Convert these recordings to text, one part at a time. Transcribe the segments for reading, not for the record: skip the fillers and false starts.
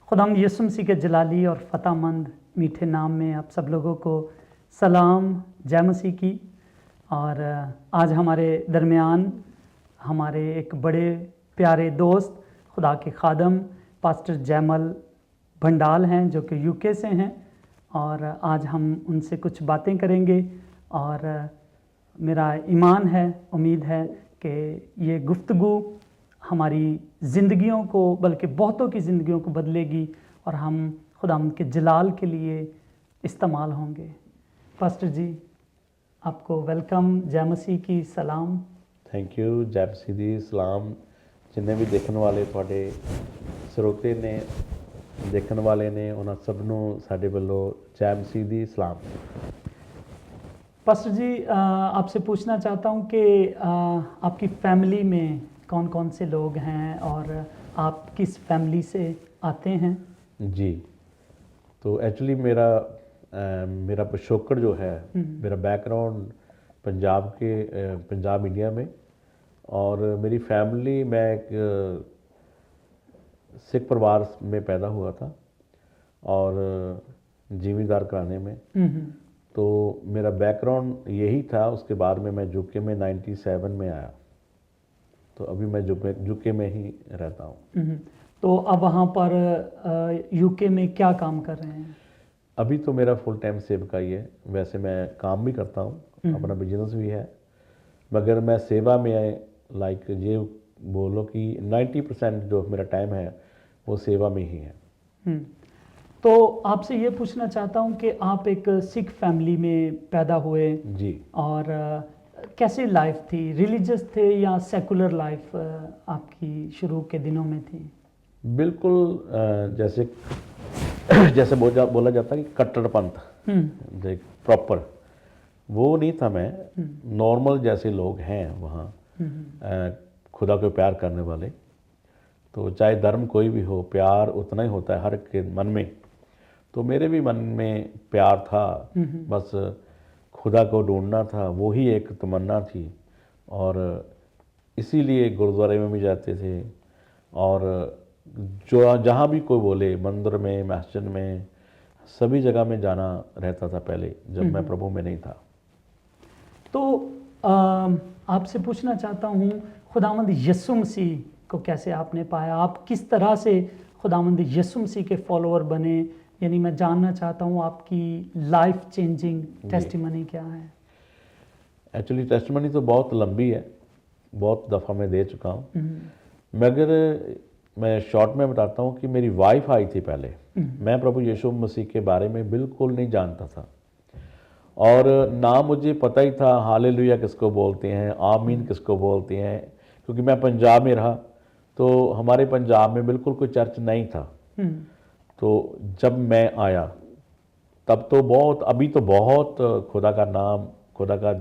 खुदाम यीशु मसीह के जलाली और फ़तेहमंद मीठे नाम में आप सब लोगों को सलाम जय मसीह की। और आज हमारे दरमियान हमारे एक बड़े प्यारे दोस्त खुदा के खादम पास्टर जैमल भंडाल हैं जो कि यूके से हैं, और आज हम उनसे कुछ बातें करेंगे। और मेरा ईमान है, उम्मीद है कि ये गुफ्तगू हमारी ज़िंदगियों को, बल्कि बहुतों की ज़िंदगियों को बदलेगी और हम खुदा के जलाल के लिए इस्तेमाल होंगे। पास्टर जी, आपको वेलकम, जय मसीह की सलाम। थैंक यू, जय मसीह दी सलाम। जिन्ने भी देखने वाले थोड़े ਸਰੋਤੇ ने देखने वाले ने उन्होंने सबनों साढ़े वालों जय मसीह दी सलाम। पास्टर जी, आपसे पूछना चाहता हूँ कि आपकी फैमिली में कौन कौन से लोग हैं और आप किस फैमिली से आते हैं? जी, तो एक्चुअली मेरा पिछोकड़ जो है, मेरा बैकग्राउंड पंजाब इंडिया में, और मेरी फैमिली, मैं एक सिख परिवार में पैदा हुआ था और जिमींदार घराने में। तो मेरा बैकग्राउंड यही था। उसके बाद में मैं यूके में 97 में आया, तो अभी मैं यूके में ही रहता हूँ। तो अब वहाँ पर यूके में क्या काम कर रहे हैं? अभी तो मेरा फुल टाइम सेवका ही है। वैसे मैं काम भी करता हूँ, अपना बिजनेस भी है, मगर मैं सेवा में लाइक ये बोलो कि 90% जो मेरा टाइम है वो सेवा में ही है। तो आपसे ये पूछना चाहता हूँ कि आप एक सिख फैमिली में पैदा हुए जी, और कैसे लाइफ थी? रिलीजियस थे या सेकुलर लाइफ आपकी शुरू के दिनों में थी? बिल्कुल जैसे बोला जाता है कि कट्टरपंथ, प्रॉपर वो नहीं था। मैं नॉर्मल जैसे लोग हैं वहाँ, खुदा को प्यार करने वाले। तो चाहे धर्म कोई भी हो, प्यार उतना ही होता है हर के मन में। तो मेरे भी मन में प्यार था, बस खुदा को ढूंढना था, वो ही एक तमन्ना थी। और इसीलिए गुरुद्वारे में भी जाते थे, और जो जहाँ भी कोई बोले, मंदिर में, मस्जिद में, सभी जगह में जाना रहता था पहले, जब मैं प्रभु में नहीं था। तो आपसे पूछना चाहता हूँ, खुदावंद यीशु मसीह को कैसे आपने पाया? आप किस तरह से खुदावंद यीशु मसीह के फॉलोअर बने? यानी मैं जानना चाहता हूँ आपकी लाइफ चेंजिंग टेस्टिमनी क्या है? एक्चुअली टेस्टिमनी तो बहुत लंबी है, बहुत दफ़ा मैं दे चुका हूँ, मगर मैं शॉर्ट में बताता हूँ कि मेरी वाइफ आई थी पहले। मैं प्रभु यीशु मसीह के बारे में बिल्कुल नहीं जानता था, और ना मुझे पता ही था हालेलुया किसको बोलते हैं, आमीन किसको बोलते हैं, क्योंकि मैं पंजाब में रहा। तो हमारे पंजाब में बिल्कुल कोई चर्च नहीं था। तो जब मैं आया तब तो बहुत, अभी तो बहुत खुदा का नाम, खुदा का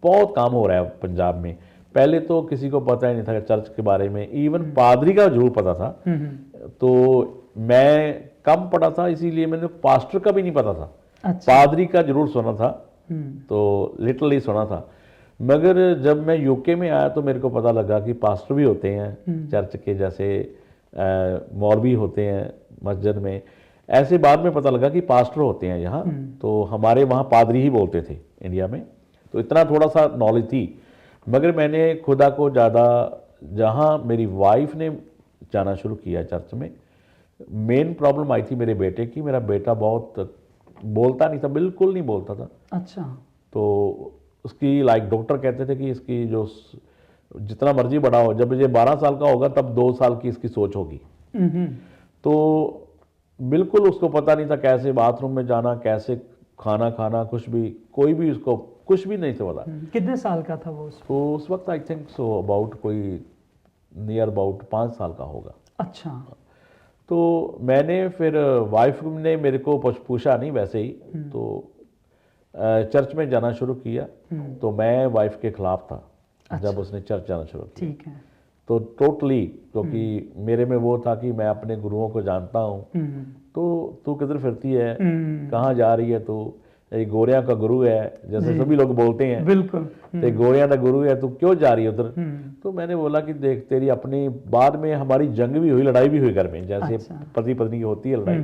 बहुत काम हो रहा है पंजाब में। पहले तो किसी को पता ही नहीं था चर्च के बारे में, इवन पादरी का जरूर पता था। तो मैं कम पढ़ा था, इसीलिए मैंने पास्टर का भी नहीं पता था। अच्छा। पादरी का जरूर सुना था, तो लिटरली सुना था। मगर जब मैं यूके में आया तो मेरे को पता लगा कि पास्टर भी होते हैं चर्च के, जैसे मौलवी होते हैं मस्जिद में। ऐसे बाद में पता लगा कि पास्टर होते हैं यहाँ। तो हमारे वहाँ पादरी ही बोलते थे इंडिया में। तो इतना थोड़ा सा नॉलेज थी, मगर मैंने खुदा को ज़्यादा, जहाँ मेरी वाइफ ने जाना शुरू किया चर्च में, मेन प्रॉब्लम आई थी मेरे बेटे की। मेरा बेटा बहुत बोलता नहीं था, बिल्कुल नहीं बोलता था। अच्छा। तो उसकी लाइक डॉक्टर कहते थे कि इसकी जो जितना मर्जी बड़ा हो, जब ये 12 साल का होगा तब 2 साल की इसकी सोच होगी। तो बिल्कुल उसको पता नहीं था कैसे बाथरूम में जाना, कैसे खाना खाना, कुछ भी, कोई भी उसको कुछ भी नहीं था पता। कितने साल का था वो? तो उस वक्त आई थिंक सो अबाउट कोई नियर अबाउट 5 साल का होगा। अच्छा। तो मैंने फिर, वाइफ ने मेरे को पूछा नहीं, वैसे ही तो चर्च में जाना शुरू किया। तो मैं वाइफ के खिलाफ था। अच्छा। जब उसने चर्च जाना शुरू किया, ठीक है। तो टोटली, क्योंकि मेरे में वो था कि मैं अपने गुरुओं को जानता हूँ। तो तू किधर फिरती है, कहाँ जा रही है तू, ये गोरियां का गुरु है, जैसे सभी लोग बोलते हैं, बिल्कुल। तो गोरियां का गुरु है, तू क्यों जा रही है उधर? तो मैंने बोला कि देख, तेरी अपनी, बाद में हमारी जंग भी हुई, लड़ाई भी हुई घर में, जैसे अच्छा। पति पत्नी की होती है लड़ाई।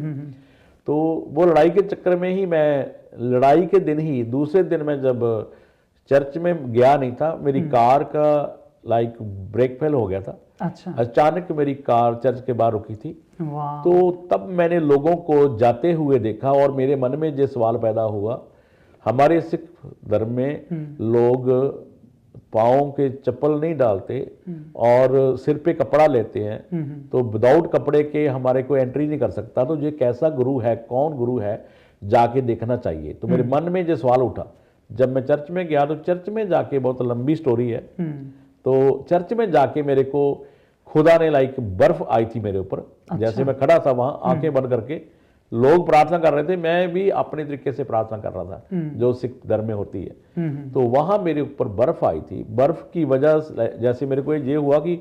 तो वो लड़ाई के चक्कर में ही मैं, लड़ाई के दिन ही दूसरे दिन मैं जब चर्च में गया नहीं था, मेरी कार का लाइक ब्रेक फेल हो गया था। अच्छा। अचानक मेरी कार चर्च के बाहर रुकी थी। वाह। तो तब मैंने लोगों को जाते हुए देखा और मेरे मन में जो सवाल पैदा हुआ, हमारे सिख धर्म में लोग पाँव के चप्पल नहीं डालते और सिर पे कपड़ा लेते हैं, तो विदाउट कपड़े के हमारे को एंट्री नहीं कर सकता। तो ये कैसा गुरु है, कौन गुरु है, जाके देखना चाहिए। तो मेरे मन में जो सवाल उठा, जब मैं चर्च में गया तो चर्च में जाके, बहुत लंबी स्टोरी है, तो चर्च में जाके मेरे को खुदा ने लाइक बर्फ आई थी मेरे ऊपर। जैसे मैं खड़ा था वहां आंखें बंद करके, लोग प्रार्थना कर रहे थे, मैं भी अपने तरीके से प्रार्थना कर रहा था जो सिख धर्म में होती है। तो वहां मेरे ऊपर बर्फ आई थी। बर्फ की वजह से जैसे मेरे को ये हुआ कि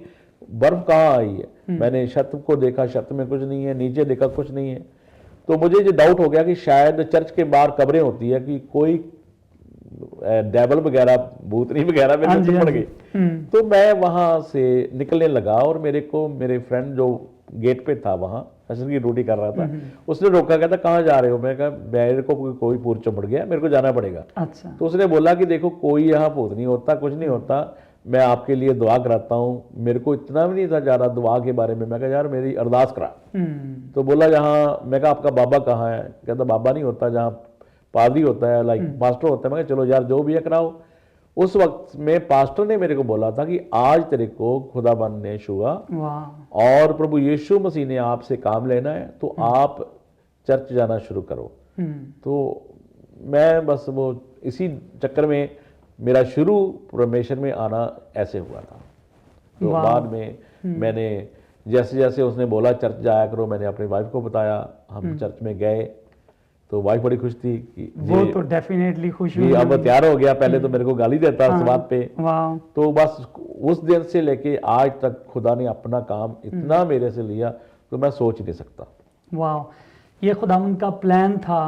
बर्फ कहाँ आई है। मैंने छत को देखा, छत में कुछ नहीं है, नीचे देखा कुछ नहीं है। तो मुझे ये डाउट हो गया कि शायद चर्च के बाहर कब्रें होती है, कि कोई डेवल वगैरह, भूतनी वगैरह मेरे ऊपर पड़ गई। तो मैं वहां से निकलने लगा और मेरे को, मेरे फ्रेंड जो गेट पे था वहां असर की ड्यूटी कर रहा था, उसने रोका, कहता कहाँ जा रहे हो? मैं कहा मेरे को कोई भूत चढ़ गया, मेरे को जाना पड़ेगा। अच्छा। तो उसने बोला कि देखो कोई यहाँ भूत नहीं होता, कुछ नहीं होता, मैं आपके लिए दुआ कराता हूँ। मेरे को इतना भी नहीं था ज़्यादा दुआ के बारे में। मैं कहा यार मेरी अरदास करा। तो बोला यहाँ, मैं कहा आपका बाबा कहाँ है? कहता बाबा नहीं होता, जहाँ पादरी होता है, लाइक पास्टर होता है। मैं कहा चलो यार जो भी है कराओ। उस वक्त में पास्टर ने मेरे को बोला था कि आज तेरे को खुदाबंद ने छुआ और प्रभु यीशु मसीह ने आपसे काम लेना है, तो आप चर्च जाना शुरू करो। तो मैं बस वो इसी चक्कर में मेरा शुरू परमेश्वर में आना ऐसे हुआ था। तो बाद में मैंने जैसे जैसे उसने बोला चर्च जाया करो, मैंने अपनी वाइफ को बताया, हम चर्च में गए। तो वाइफ बड़ी खुश थी कि वो तो डेफिनेटली खुश हुई, अब तैयार हो गया। पहले तो मेरे को गाली देता इस बात पे। तो बस उस दिन से लेके आज तक खुदा ने अपना काम इतना मेरे से लिया तो मैं सोच नहीं सकता। वाह, ये खुदावंद का प्लान था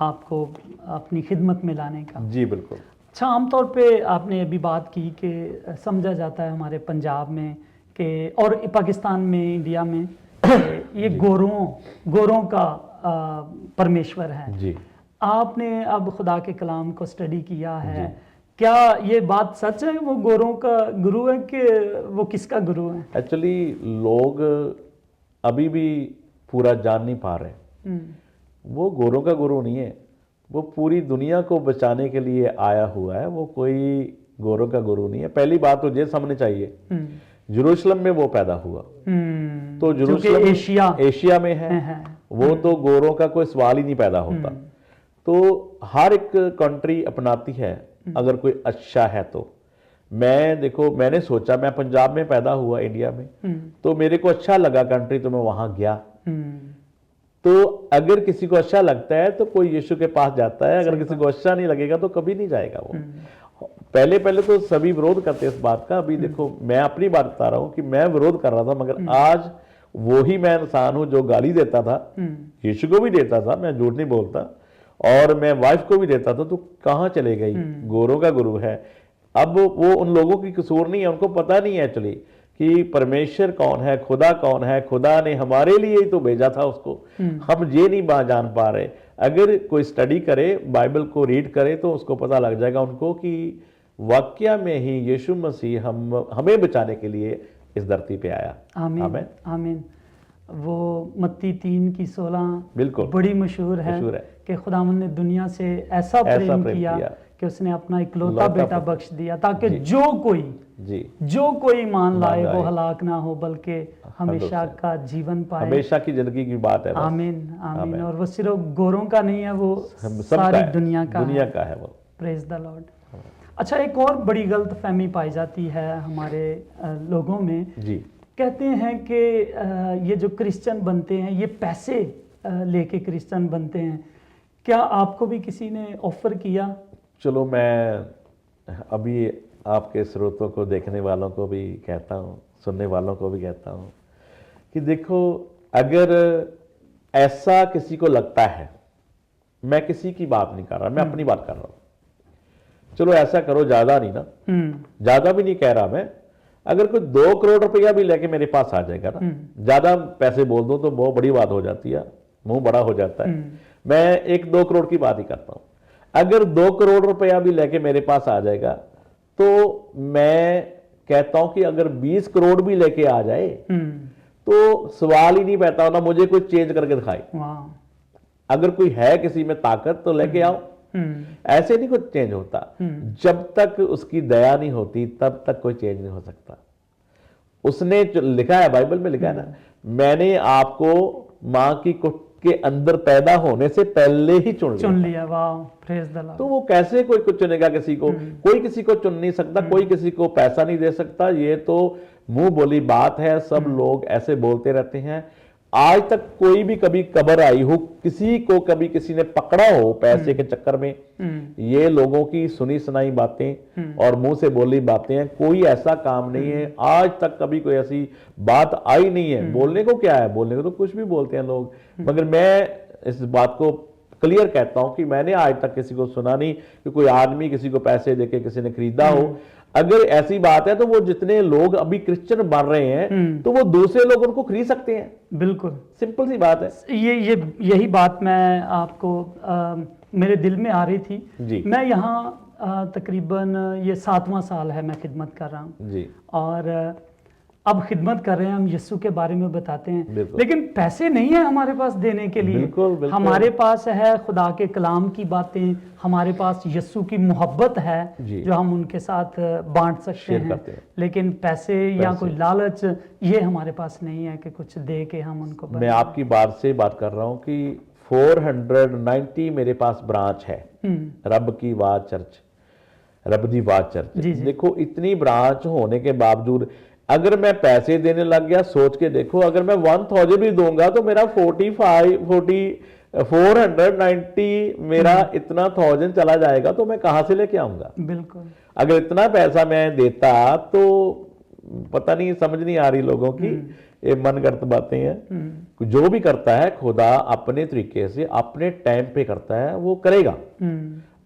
आपको अपनी खिदमत में लाने का। जी बिल्कुल। अच्छा, आमतौर पे आपने अभी बात की कि समझा जाता है हमारे पंजाब में कि और पाकिस्तान में, इंडिया में ये गोरों का परमेश्वर है। जी। आपने अब खुदा के कलाम को स्टडी किया है, क्या ये बात सच है वो गोरों का गुरु है कि वो किसका गुरु है? एक्चुअली लोग अभी भी पूरा जान नहीं पा रहे। वो गोरों का गुरु नहीं है, वो पूरी दुनिया को बचाने के लिए आया हुआ है। वो कोई गोरों का गुरु नहीं है। पहली बात तो ये समझनी चाहिए, जेरूशलम में वो पैदा हुआ, तो जेरूशलम एशिया में है। वो तो गोरों का कोई सवाल ही नहीं पैदा होता। तो हर एक कंट्री अपनाती है अगर कोई अच्छा है तो। मैं देखो, मैंने सोचा, मैं पंजाब में पैदा हुआ, इंडिया में, तो मेरे को अच्छा लगा कंट्री, तो मैं वहां गया। तो अगर किसी को अच्छा लगता है तो कोई यीशु के पास जाता है, अगर किसी को अच्छा नहीं लगेगा तो कभी नहीं जाएगा वो। पहले तो सभी विरोध करते इस बात का। अभी देखो, मैं अपनी बात बता रहा हूं कि मैं विरोध कर रहा था, मगर आज वो ही मैं इंसान हूं जो गाली देता था, यीशु को भी देता था, मैं झूठ नहीं बोलता, और मैं वाइफ को भी देता था। तो कहां चले गई? गोरों का गुरु है। अब वो उन लोगों की कसूर नहीं है, उनको पता नहीं है एक्चुअली कि परमेश्वर कौन है, खुदा कौन है। खुदा ने हमारे लिए ही तो भेजा था उसको, हम ये नहीं जान पा रहे। अगर कोई स्टडी करे, बाइबल को रीड करे, तो उसको पता लग जाएगा उनको कि वाकया में ही यीशु मसीह हमें बचाने के लिए इस धरती पे आया। आमीन आमीन। वो मत्ती 3:16 बिल्कुल बड़ी मशहूर है कि खुदावंद ने दुनिया से ऐसा प्रेम किया कि उसने अपना इकलौता बेटा बख्श दिया, ताकि जो कोई मान लाए वो हलाक ना हो बल्कि हमेशा का जीवन पाए। हमेशा की जिंदगी की बात है। आमीन आमीन। और वो सिर्फ गोरों का नहीं है, वो सारी दुनिया का है वो। Praise the Lord. अच्छा, एक और बड़ी गलतफहमी पाई जाती है हमारे लोगों में जी। कहते हैं कि ये जो क्रिश्चियन बनते हैं ये पैसे लेके क्रिश्चियन बनते हैं। क्या आपको भी किसी ने ऑफर किया? चलो, मैं अभी आपके स्रोतों को, देखने वालों को भी कहता हूँ, सुनने वालों को भी कहता हूँ कि देखो, अगर ऐसा किसी को लगता है, मैं किसी की बात नहीं कर रहा, मैं अपनी बात कर रहा हूं। चलो ऐसा करो, ज्यादा नहीं ना, ज्यादा भी नहीं कह रहा मैं, अगर कोई 2 करोड़ रुपया भी लेके मेरे पास आ जाएगा ना, ज्यादा पैसे बोल दो तो बहुत बड़ी बात हो जाती है, मुंह बड़ा हो जाता है। मैं 1-2 करोड़ की बात ही करता हूं। अगर 2 करोड़ रुपया भी लेके मेरे पास आ जाएगा तो मैं कहता हूं कि अगर 20 करोड़ भी लेके आ जाए तो सवाल ही नहीं पैदा होना मुझे कोई चेंज करके दिखाए। अगर कोई है किसी में ताकत तो लेके आओ, ऐसे नहीं कुछ चेंज होता। जब तक उसकी दया नहीं होती तब तक कोई चेंज नहीं हो सकता। उसने लिखा है, बाइबल में लिखा है ना, मैंने आपको मां की कुट के अंदर पैदा होने से पहले ही चुन लिया। वाह, प्रेज द लॉर्ड। तो वो कैसे कोई चुनेगा किसी को? कोई किसी को चुन नहीं सकता, कोई किसी को पैसा नहीं दे सकता। ये तो मुंह बोली बात है, सब लोग ऐसे बोलते रहते हैं। आज तक कोई भी कभी कबर आई हो, किसी को कभी किसी ने पकड़ा हो पैसे के चक्कर में, ये लोगों की सुनी सुनाई बातें और मुंह से बोली बातें हैं। कोई ऐसा काम नहीं है, आज तक कभी कोई ऐसी बात आई नहीं है। बोलने को क्या है, बोलने को तो कुछ भी बोलते हैं लोग, मगर मैं इस बात को क्लियर कहता हूं कि मैंने आज तक किसी को सुना नहीं कि कोई आदमी किसी को पैसे देके किसी ने खरीदा हो। अगर ऐसी बात है तो वो जितने लोग अभी क्रिश्चियन बन रहे हैं तो वो दूसरे लोग उनको खरीद सकते हैं। बिल्कुल सिंपल सी बात है। यही बात मैं आपको मेरे दिल में आ रही थी जी। मैं यहाँ तकरीबन ये 7वां साल है मैं खिदमत कर रहा हूँ जी। और अब खिदमत कर रहे हैं, हम यीशु के बारे में बताते हैं, बिल्कुल। लेकिन पैसे नहीं है हमारे पास देने के लिए। बिल्कुल। हमारे पास है खुदा के कलाम की बातें, हमारे पास यीशु की मोहब्बत है जो हम उनके साथ बांट सकते हैं, लेकिन पैसे या कोई लालच ये हमारे पास नहीं है कि कुछ दे के हम उनको। मैं आपकी बात से बात कर रहा हूँ कि 490 मेरे पास ब्रांच है रब की बात चर्च, रब दी बात चर्च। देखो इतनी ब्रांच होने के बावजूद अगर मैं पैसे देने लग गया, सोच के देखो, अगर मैं 1000 भी दूंगा तो मेरा 490 मेरा इतना 1000 चला जाएगा, तो मैं कहां से लेके आऊंगा? बिल्कुल। अगर इतना पैसा मैं देता तो पता नहीं, समझ नहीं आ रही लोगों की, ये मनगढ़ंत बातें हैं। जो भी करता है खुदा अपने तरीके से अपने टाइम पे करता है, वो करेगा।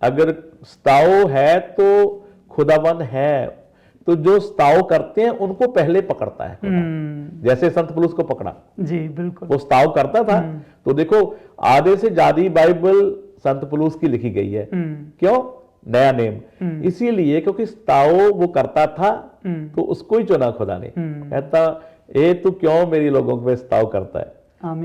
अगर सताओ है तो खुदावन है, तो जो सताव करते हैं उनको पहले पकड़ता है खुदा। जैसे संत पौलुस को पकड़ा, जी बिल्कुल, वो सताव करता था। तो देखो आधे से ज्यादा बाइबल संत पौलुस की लिखी गई है। क्यों? नया नेम, इसीलिए क्योंकि सताव वो करता था तो उसको ही चुना खुदा ने। कहता ए तू क्यों मेरी लोगों पे सताव करता है,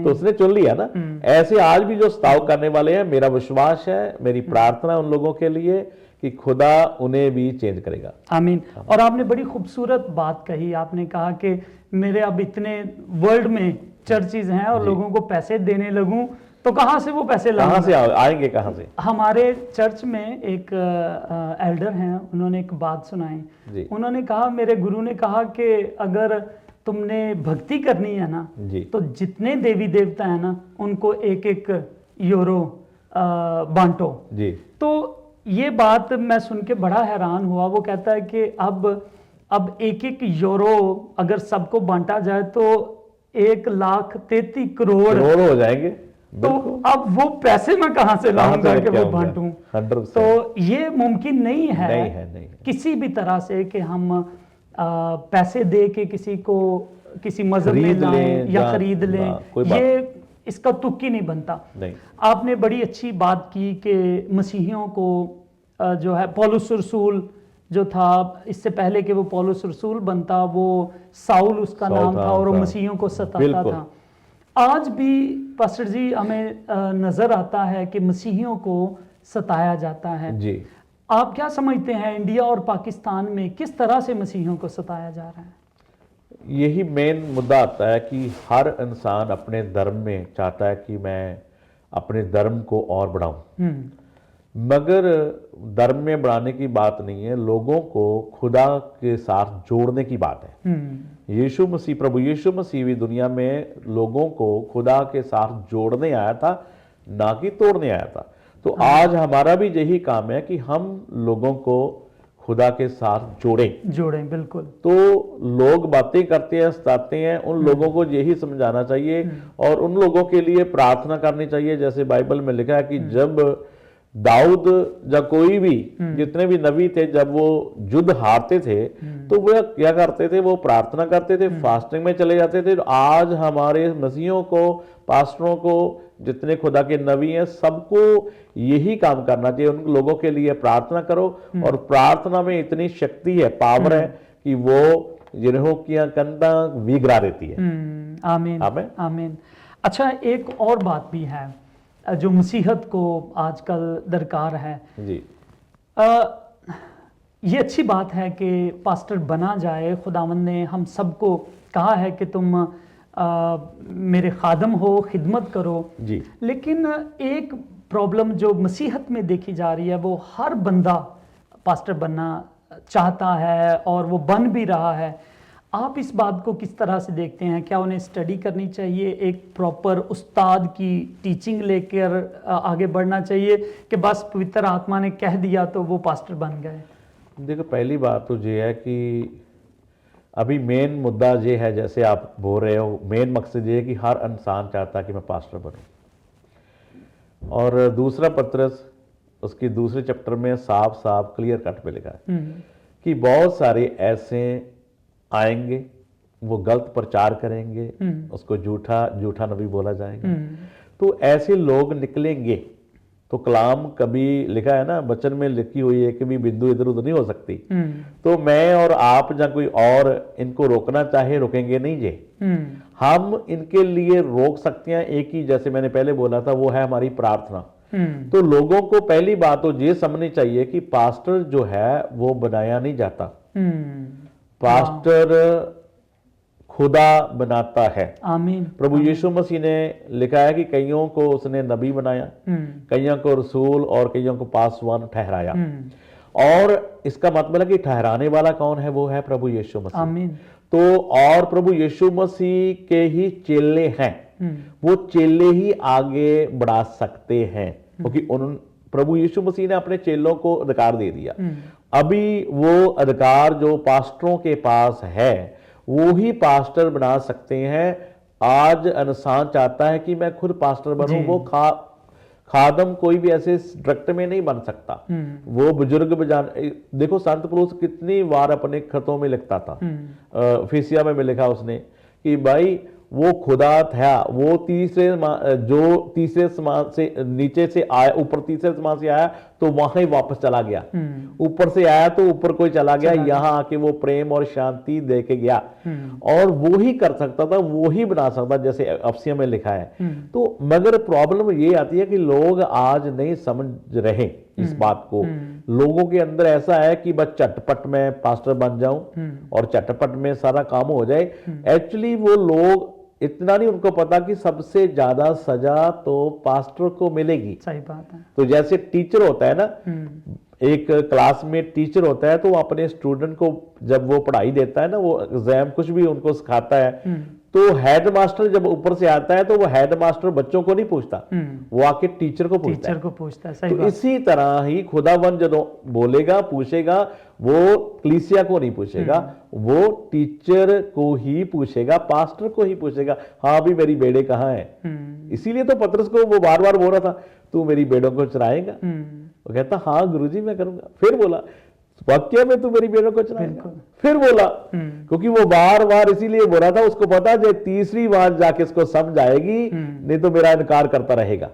तो उसने चुन लिया ना। ऐसे आज भी जो सताव करने वाले हैं, मेरा विश्वास है, मेरी प्रार्थना उन लोगों के लिए कि खुदा उन्हें भी चेंज करेगा। आमीन। और आपने बड़ी खूबसूरत बात कही, आपने कहा कि मेरे अब इतने वर्ल्ड में चर्चेज हैं और लोगों को पैसे देने लगूं तो कहां से वो पैसे लाऊंगा? कहां से आएंगे, कहां से? हमारे चर्च में एक एल्डर हैं, उन्होंने एक बात सुनाई। उन्होंने कहा, मेरे गुरु ने कहा कि अगर तुमने भक्ति करनी है ना तो जितने देवी देवता है ना उनको 1-1 यूरो बांटो। तो ये बात मैं सुन के बड़ा हैरान हुआ। वो कहता है कि अब 1-1 यूरो अगर सबको बांटा जाए तो 1,33 करोड़ हो जाएंगे। तो अब वो पैसे मैं कहां से लाऊंगा कि वो बांटूं? तो ये मुमकिन नहीं है किसी भी तरह से कि हम पैसे दे के किसी को किसी मजहब में लाएं या खरीद लें, ये इसका तुक ही नहीं बनता। आपने बड़ी अच्छी बात की कि मसीहियों को जो है पौलुस रसूल जो था, इससे पहले कि वो पौलुस रसूल बनता, वो साउल उसका नाम था और वो मसीहियों को सताता था। आज भी पास्टर जी हमें नजर आता है कि मसीहियों को सताया जाता है जी। आप क्या समझते हैं इंडिया और पाकिस्तान में किस तरह से मसीहियों को सताया जा रहा है? यही मेन मुद्दा आता है कि हर इंसान अपने धर्म में चाहता है कि मैं अपने धर्म को और बढ़ाऊं, मगर धर्म में बढ़ाने की बात नहीं है, लोगों को खुदा के साथ जोड़ने की बात है। यीशु मसीह, प्रभु यीशु मसीह भी दुनिया में लोगों को खुदा के साथ जोड़ने आया था, ना कि तोड़ने आया था। तो आज हमारा भी यही काम है कि हम लोगों को खुदा के साथ जोड़ें। जोड़ें, बिल्कुल। तो लोग बातें करते हैं, सताते हैं, उन लोगों को यही समझाना चाहिए और उन लोगों के लिए प्रार्थना करनी चाहिए। जैसे बाइबल में लिखा है कि जब दाऊद या कोई भी जितने भी नबी थे, जब वो युद्ध हारते थे तो वो क्या करते थे, वो प्रार्थना करते थे, फास्टिंग में चले जाते थे। आज हमारे मसीहों को, पास्टरों को, जितने खुदा के नबी हैं, सबको यही काम करना चाहिए। उन लोगों के लिए प्रार्थना करो और प्रार्थना में इतनी शक्ति है, पावर है कि वो यरीहो की कंधा भी गिरा देती है। आमीन, आमीन, आमीन। अच्छा, एक और बात भी है जो मसीहत को आजकल दरकार है जी। ये अच्छी बात है कि पास्टर बना जाए। खुदावंद ने हम सबको कहा है कि तुम मेरे खादम हो, खिदमत करो जी। लेकिन एक प्रॉब्लम जो मसीहत में देखी जा रही है, वो हर बंदा पास्टर बनना चाहता है और वो बन भी रहा है। आप इस बात को किस तरह से देखते हैं? क्या उन्हें स्टडी करनी चाहिए, एक प्रॉपर उस्ताद की टीचिंग लेकर आगे बढ़ना चाहिए कि बस पवित्र आत्मा ने कह दिया तो वो पास्टर बन गए? देखो, पहली बात तो ये है कि अभी मेन मुद्दा ये है, जैसे आप बोल रहे हो, मेन मकसद ये है कि हर इंसान चाहता है कि मैं पास्टर बनूं। और दूसरा पत्रस उसकी दूसरे चैप्टर में साफ साफ क्लियर कट पे लिखा है कि बहुत सारे ऐसे आएंगे, वो गलत प्रचार करेंगे, उसको झूठा नबी बोला जाएगा। तो ऐसे लोग निकलेंगे। तो कलाम कभी लिखा है ना, वचन में लिखी हुई है कि भी बिंदु इधर उधर नहीं हो सकती। तो मैं और आप या कोई और इनको रोकना चाहे, रोकेंगे नहीं जे। हम इनके लिए रोक सकते हैं एक ही, जैसे मैंने पहले बोला था, वो है हमारी प्रार्थना। तो लोगों को पहली बात तो ये समझनी चाहिए कि पास्टर जो है वो बनाया नहीं जाता, पास्टर खुदा बनाता है। आमीन। प्रभु यीशु मसीह ने लिखा है कि कईयों को उसने नबी बनाया, कईयों को रसूल और कईयों को पासवान ठहराया। और इसका मतलब है कि ठहराने वाला कौन है? वो है प्रभु यीशु मसीह। आमीन। तो और प्रभु यीशु मसीह के ही चेले हैं, वो चेले ही आगे बढ़ा सकते हैं, क्योंकि उन प्रभु यीशु मसीह ने अपने चेलों को अधिकार दे दिया। अभी वो अधिकार जो पास्टरों के पास है, वो ही पास्टर बना सकते हैं। आज इंसान चाहता है कि मैं खुद पास्टर बनूं, वो खादम कोई भी ऐसे डायरेक्ट में नहीं बन सकता। वो बुजुर्ग बजान, देखो संत पौलुस कितनी बार अपने खतों में लिखता था, फिसिया में लिखा उसने कि भाई वो खुदा था, वो तीसरे समान से नीचे से आया, ऊपर तीसरे समान से आया तो वहां ही वापस चला गया, ऊपर से आया तो ऊपर कोई चला गया, यहां आके वो प्रेम और शांति दे के गया। और वो ही कर सकता था, वो ही बना सकता, जैसे अफसिया में लिखा है। तो मगर प्रॉब्लम ये आती है कि लोग आज नहीं समझ रहे इस बात को। लोगों के अंदर ऐसा है कि बस झटपट में पास्टर बन जाऊं और झटपट में सारा काम हो जाए। एक्चुअली वो लोग इतना नहीं उनको पता कि सबसे ज्यादा सजा तो पास्टर को मिलेगी। सही बात है। तो जैसे टीचर होता है ना, एक क्लास में टीचर होता है, तो वो अपने स्टूडेंट को जब वो पढ़ाई देता है ना, वो एग्जाम कुछ भी उनको सिखाता है, तो हेड मास्टर जब ऊपर से आता है तो वो हेड मास्टर बच्चों को नहीं पूछता, वो आके टीचर को पूछता है। सही तो इसी तरह ही खुदावन जब बोलेगा, पूछेगा, वो कलीसिया को नहीं पूछेगा, वो टीचर को ही पूछेगा, पास्टर को ही पूछेगा, हाँ भी मेरी बेड़े कहाँ है। इसीलिए तो पतरस को वो बार बार बोल रहा था, तू मेरी बेड़ों को चराएगा? वो कहता हाँ गुरुजी मैं करूंगा। फिर बोला वाक्य में तू मेरी बेड़ों को चराएगा? फिर बोला, क्योंकि वो बार बार इसीलिए बोला था, उसको पता जो तीसरी बार जाके इसको समझ आएगी, नहीं तो मेरा इनकार करता रहेगा।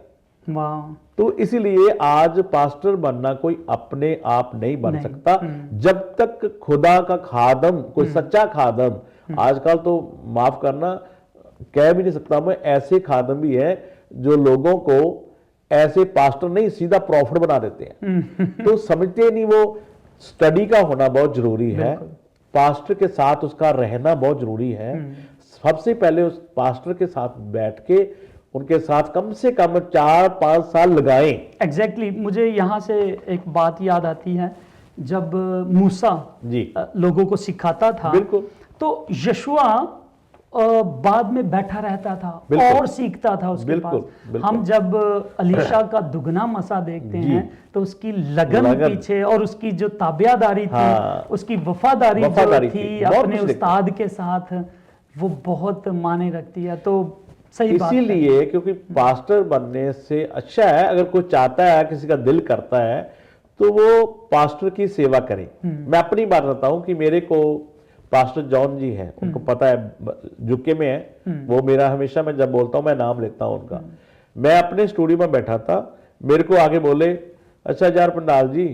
तो इसीलिए आज पास्टर बनना कोई अपने आप नहीं बन सकता जब तक खुदा का खादम, कोई सच्चा खादम। आजकल तो माफ करना, कह भी नहीं सकता मैं, ऐसे खादम भी है जो लोगों को ऐसे पास्टर नहीं सीधा प्रॉफिट बना देते हैं। तो समझते नहीं, वो स्टडी का होना बहुत जरूरी है, पास्टर के साथ उसका रहना बहुत जरूरी है। सबसे पहले उस पास्टर के साथ बैठ के उनके साथ कम से कम 4-5 साल लगाएं। एग्जैक्टली मुझे यहाँ से एक बात याद आती है, जब मूसा जी लोगों को सिखाता था, बिल्कुल, तो यशुआ बाद में बैठा रहता था बिल्कुल। और सीखता था उसके बिल्कुल, पास। बिल्कुल। हम जब अलीशा का दुगना मसा देखते जी। हैं तो उसकी लगन पीछे और उसकी जो ताबियादारी थी, हाँ। उसकी वफादारी जो वफादारी थी थी, बहुत अपने कुछ देखते हैं। उस्ताद के साथ, वो बहुत मायने रखती है। तो सही बात है। इसीलिए क्योंकि पास्टर बनने से अच्छा है, अगर कोई चाहता है, किसी का दिल करता है, तो वो पास्टर की सेवा करे। मैं अपनी बात बताता हूं कि मेरे को पास्टर जॉन जी हैं, उनको पता है, जुके में है वो, मेरा हमेशा मैं जब बोलता हूं मैं नाम लेता हूं उनका। मैं अपने स्टूडियो में बैठा था, मेरे को आगे बोले, अच्छा यार पंडाल जी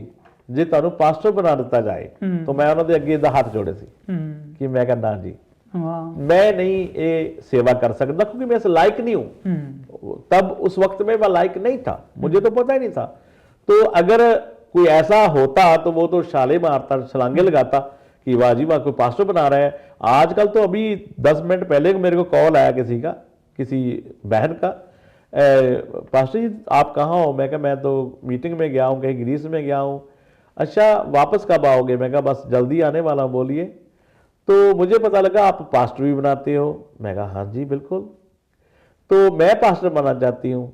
जे ਤੁਹਾਨੂੰ पास्टर बना दिता जाए, तो मैं उन्होंने अगे हाथ जोड़े सी कि मैं कहना जी वाह। मैं नहीं ये सेवा कर सकता, क्योंकि मैं इस लायक नहीं हूं। तब उस वक्त में मैं लायक नहीं था, मुझे तो पता ही नहीं था। तो अगर कोई ऐसा होता तो वो तो छाले मारता, छलांगे लगाता कि वाह जी वाह, कोई पास्टर बना रहा है। आजकल तो अभी 10 मिनट पहले मेरे को कॉल आया किसी का, किसी बहन का, पास्टर जी आप कहाँ हो? मैं कहा मैं तो मीटिंग में गया हूँ, कहीं ग्रीस में गया हूँ। अच्छा वापस कब आओगे? मैं कहा बस जल्दी आने वाला हूं, बोलिए। तो मुझे पता लगा आप पास्टर भी बनाते हो। मैं कहा हाँ जी बिल्कुल, तो मैं पास्टर बनना चाहती हूँ,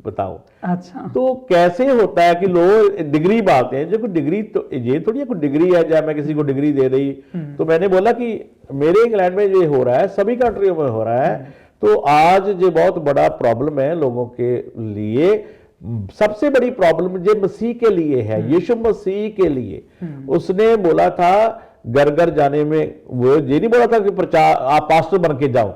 बताओ। अच्छा। तो कैसे होता है कि लोग डिग्री बांटते हैं, जो कोई डिग्री तो ये थोड़ी है कोई डिग्री है जब मैं किसी को डिग्री दे रही। तो मैंने बोला कि मेरे इंग्लैंड में ये हो रहा है, सभी कंट्रियों में हो रहा है। तो आज ये बहुत बड़ा प्रॉब्लम है लोगों के लिए। सबसे बड़ी प्रॉब्लम ये मसीह के लिए है, यीशु मसीह के लिए। उसने बोला था घर घर जाने में, वो ये नहीं बोला था कि प्रचार आप पास्टर बन के जाओ।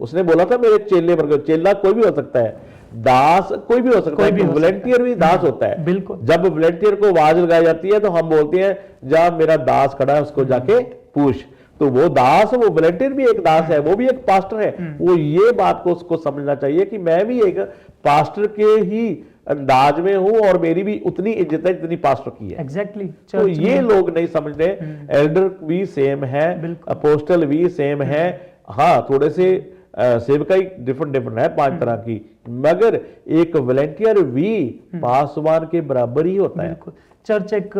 उसने बोला था मेरे चेले बन के। चेला कोई भी हो सकता है, दास कोई भी हो सकता है, वॉलंटियर भी दास होता है। बिल्कुल। जब वॉलंटियर को आवाज लगाई जाती है तो हम बोलते हैं जा मेरा दास खड़ा है, उसको जाके पूछ। तो वो दास, वो वॉलंटियर भी एक दास है, वो भी एक पास्टर है। वो ये बात को उसको समझना चाहिए कि मैं भी एक पास्टर के ही अंदाज में हूं और मेरी भी उतनी इज्जत है जितनी पास्टर की है। एग्जैक्टली। तो ये लोग नहीं समझते। एल्डर भी सेम है, अपोस्टल भी सेम है। हाँ थोड़े से सेवकाई डिफरेंट डिफरेंट है 5 तरह की, मगर एक वॉलंटियर भी पासवान के बराबर ही होता है। चर्च एक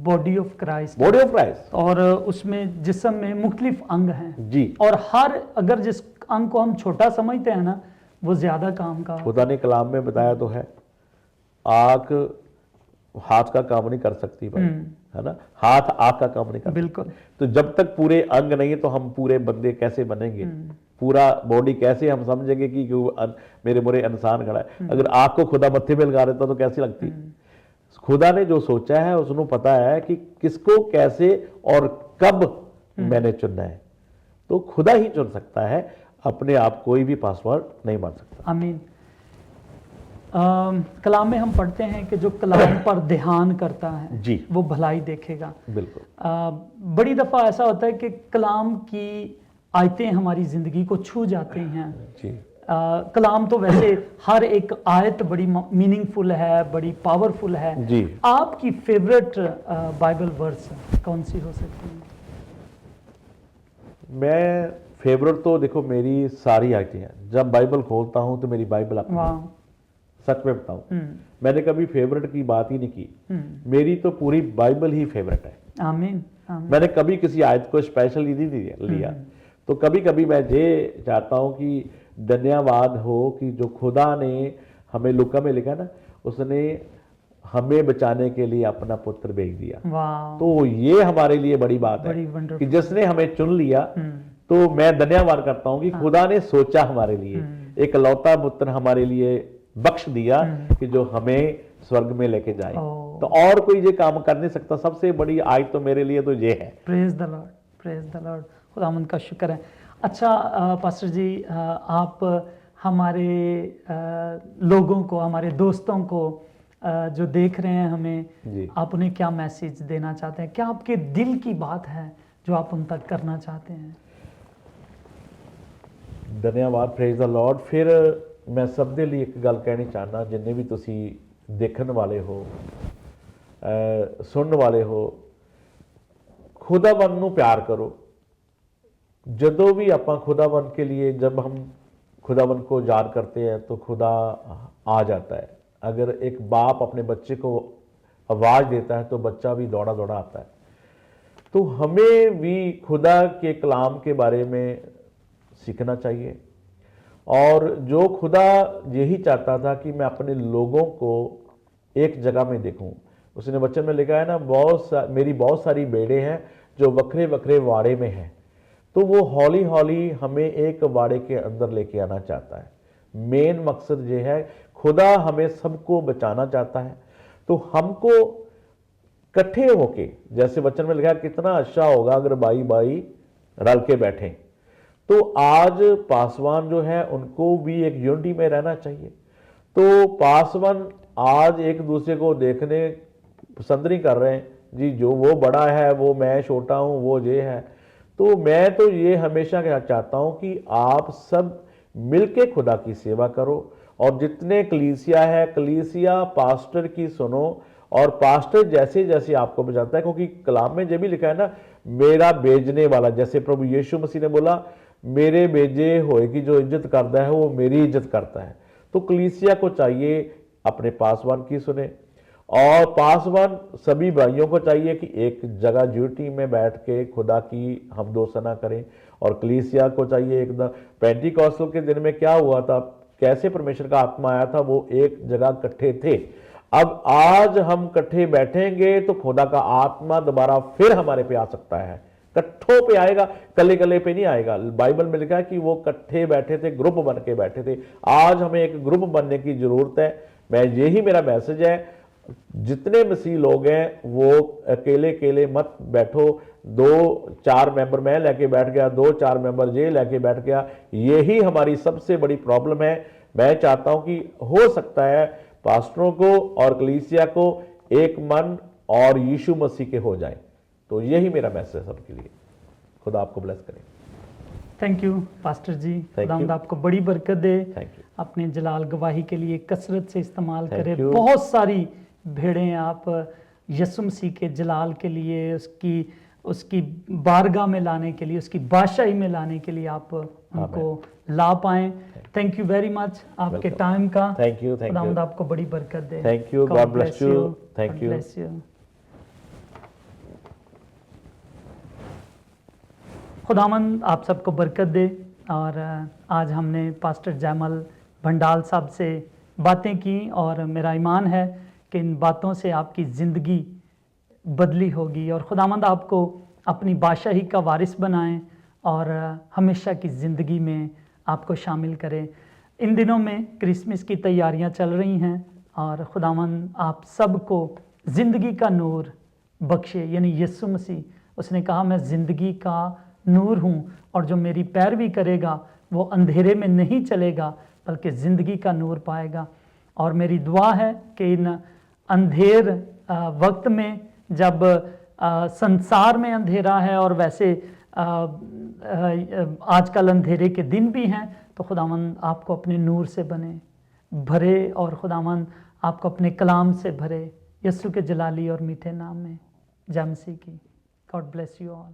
body of Christ, body of Christ, और उसमें जिस्म में मुख्तलिफ अंग हैं जी। और हर अगर जिस अंग को हम छोटा समझते हैं ना, वो ज्यादा काम का। खुदा ने कलाम में बताया तो है, आंख हाथ का काम नहीं कर सकती भाई, है ना, हाथ आंख का काम नहीं कर बिल्कुल। तो जब तक पूरे अंग नहीं है तो हम पूरे बंदे कैसे बनेंगे? पूरा बॉडी कैसे हम समझेंगे कि मेरे मोरे इंसान खड़ा है? अगर आंख को खुदा मत्थे पे लगा देता तो कैसी लगती? खुदा ने जो सोचा है उसको पता है कि किसको कैसे और कब मैंने चुनना है। तो खुदा ही चुन सकता है, अपने आप कोई भी पासवर्ड नहीं बन सकता। आमीन। कलाम में हम पढ़ते हैं कि जो कलाम पर ध्यान करता है जी, वो भलाई देखेगा। बिल्कुल। बड़ी दफ़ा ऐसा होता है कि कलाम की आयतें हमारी ज़िंदगी को छू जाती हैं जी। कलाम तो वैसे हर एक आयत बड़ी मीनिंगफुल है, बड़ी पावरफुल है जी। आपकी फेवरेट बाइबल वर्स कौन सी हो सकती है? मैं फेवरेट तो देखो मेरी सारी आयतें हैं, जब बाइबल खोलता हूं तो मेरी बाइबल अपनी है। सच में बताऊं, मैंने कभी फेवरेट की बात ही नहीं की, मेरी तो पूरी बाइबल ही फेवरेट है। आमीन, आमीन। मैंने कभी किसी आयत को स्पेशल ही नहीं लिया। तो कभी कभी मैं ये चाहता हूं कि धन्यवाद हो कि जो खुदा ने हमें, लुका में लिखा ना, उसने हमें बचाने के लिए अपना पुत्र भेज दिया। तो ये हमारे लिए बड़ी बात है कि जिसने हमें चुन लिया। तो मैं धन्यवाद करता हूं कि खुदा ने सोचा हमारे लिए, एक लौता पुत्र हमारे लिए बख्श दिया कि जो हमें स्वर्ग में लेके जाए। तो और कोई ये काम कर नहीं सकता। सबसे बड़ी आयत तो मेरे लिए तो ये है। Praise the Lord, praise the Lord. खुदावंद का शुक्र है। अच्छा पास्टर जी, आप हमारे लोगों को, हमारे दोस्तों को जो देख रहे हैं हमें, आप उन्हें क्या मैसेज देना चाहते हैं? क्या आपके दिल की बात है जो आप उन तक करना चाहते हैं? धन्यवाद, प्रेज द लॉर्ड। फिर मैं सब दे लिए एक गल कहनी चाहना, जिन्हें भी तुसी देखने वाले हो, सुनने वाले हो, खुदावन नूं प्यार करो। जदों भी आप खुदावन के लिए, जब हम खुदावन को याद करते हैं तो खुदा आ जाता है। अगर एक बाप अपने बच्चे को आवाज़ देता है तो बच्चा भी दौड़ा दौड़ा आता है। तो हमें भी खुदा के कलाम के बारे में सीखना चाहिए। और जो खुदा यही चाहता था कि मैं अपने लोगों को एक जगह में देखूं। उसने वचन में लिखा है ना, मेरी बहुत सारी भेड़ें हैं जो वखरे वखरे वाड़े में हैं। तो वो हौली हौली हमें एक वाड़े के अंदर लेके आना चाहता है। मेन मकसद ये है, खुदा हमें सबको बचाना चाहता है। तो हमको इकट्ठे होके, जैसे वचन में लिखा है, कितना अच्छा होगा अगर भाई भाई रल के बैठे। तो आज पासवान जो है उनको भी एक यूनिटी में रहना चाहिए। तो पासवान आज एक दूसरे को देखने पसंद नहीं कर रहे हैं जी, जो वो बड़ा है वो मैं छोटा हूं, वो ये है। तो मैं तो ये हमेशा चाहता हूं कि आप सब मिलके खुदा की सेवा करो। और जितने कलीसिया है, कलीसिया पास्टर की सुनो, और पास्टर जैसे जैसे आपको बचाता है, क्योंकि कलाम में जब भी लिखा है ना, मेरा भेजने वाला, जैसे प्रभु यीशु मसीह ने बोला, मेरे भेजे होए की जो इज्जत करता है वो मेरी इज्जत करता है। तो कलीसिया को चाहिए अपने पासवान की सुने, और पासवान सभी भाइयों को चाहिए कि एक जगह यूनिटी में बैठ के खुदा की हम दोसना करें। और कलीसिया को चाहिए एकदम, पेंटिकॉस्टल के दिन में क्या हुआ था, कैसे परमेश्वर का आत्मा आया था, वो एक जगह इकट्ठे थे। अब आज हम इकट्ठे बैठेंगे तो खुदा का आत्मा दोबारा फिर हमारे पे आ सकता है। इकट्ठों पे आएगा, कले कले पे नहीं आएगा। बाइबल में लिखा है कि वो इकट्ठे बैठे थे, ग्रुप बन के बैठे थे। आज हमें एक ग्रुप बनने की जरूरत है। मैं यही मेरा मैसेज है, जितने मसीह लोग हैं वो अकेले अकेले मत बैठो। 2-4 मेंबर मैं लेके बैठ गया, 2-4 मेंबर ये लेके बैठ गया, यही हमारी सबसे बड़ी प्रॉब्लम है। मैं चाहता हूं कि हो सकता है पास्टरों को और कलीसिया को एक मन और यीशु मसीह के हो जाए। तो यही मेरा मैसेज है सबके लिए। खुदा आपको ब्लेस करे। Thank you pastor ji, Thank खुदावंद you. आपको बड़ी बरकत दे, थैंक यू। अपने जलाल गवाही के लिए कसरत से इस्तेमाल Thank करे। you. बहुत सारी भेड़ें आप यीशु मसीह के जलाल के लिए, उसकी बारगाह में लाने के लिए, उसकी बादशाही में लाने के लिए आप उनको ला पाएं। थैंक यू वेरी मच आपके Welcome. टाइम का। Thank you, thank खुदावंद you. आपको बड़ी बरकत दे। Thank you. God bless you. Thank God you. bless you. खुदावंद आप सबको बरकत दे। और आज हमने पास्टर जयमल भंडाल साहब से बातें की, और मेरा ईमान है कि इन बातों से आपकी ज़िंदगी बदली होगी, और खुदावंद आपको अपनी बादशाही का वारिस बनाएं और हमेशा की ज़िंदगी में आपको शामिल करें। इन दिनों में क्रिसमस की तैयारियां चल रही हैं, और खुदावंद आप सबको ज़िंदगी का नूर बख्शे। यानी यीशु मसीह, उसने कहा मैं ज़िंदगी का नूर हूँ, और जो मेरी पैरवी करेगा वो अंधेरे में नहीं चलेगा बल्कि ज़िंदगी का नूर पाएगा। और मेरी दुआ है कि इन अंधेर वक्त में, जब संसार में अंधेरा है और वैसे आजकल अंधेरे के दिन भी हैं, तो खुदावंद आपको अपने नूर से भरे, और खुदावंद आपको अपने कलाम से भरे, यीशु के जलाली और मीठे नाम में। जय मसीह की। God bless you all.